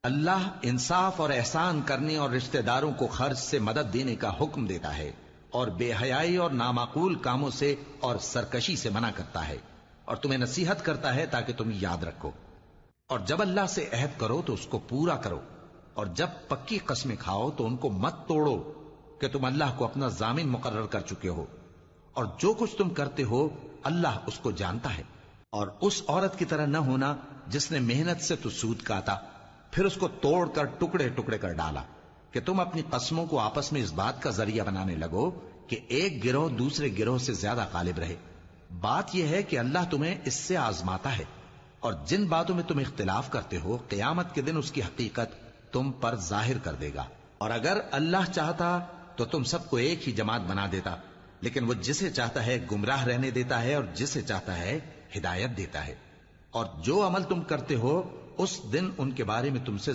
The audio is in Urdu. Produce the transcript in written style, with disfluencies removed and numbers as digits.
اللہ انصاف اور احسان کرنے اور رشتہ داروں کو خرچ سے مدد دینے کا حکم دیتا ہے، اور بے حیائی اور نامعقول کاموں سے اور سرکشی سے منع کرتا ہے، اور تمہیں نصیحت کرتا ہے تاکہ تم یاد رکھو۔ اور جب اللہ سے عہد کرو تو اس کو پورا کرو، اور جب پکی قسمیں کھاؤ تو ان کو مت توڑو کہ تم اللہ کو اپنا ضامن مقرر کر چکے ہو، اور جو کچھ تم کرتے ہو اللہ اس کو جانتا ہے۔ اور اس عورت کی طرح نہ ہونا جس نے محنت سے تو سود کاتا پھر اس کو توڑ کر ٹکڑے ٹکڑے کر ڈالا، کہ تم اپنی قسموں کو آپس میں اس بات کا ذریعہ بنانے لگو کہ ایک گروہ دوسرے گروہ سے زیادہ غالب رہے۔ بات یہ ہے کہ اللہ تمہیں اس سے آزماتا ہے، اور جن باتوں میں تم اختلاف کرتے ہو قیامت کے دن اس کی حقیقت تم پر ظاہر کر دے گا۔ اور اگر اللہ چاہتا تو تم سب کو ایک ہی جماعت بنا دیتا، لیکن وہ جسے چاہتا ہے گمراہ رہنے دیتا ہے اور جسے چاہتا ہے ہدایت دیتا ہے۔ اور جو عمل تم کرتے ہو اس دن ان کے بارے میں تم سے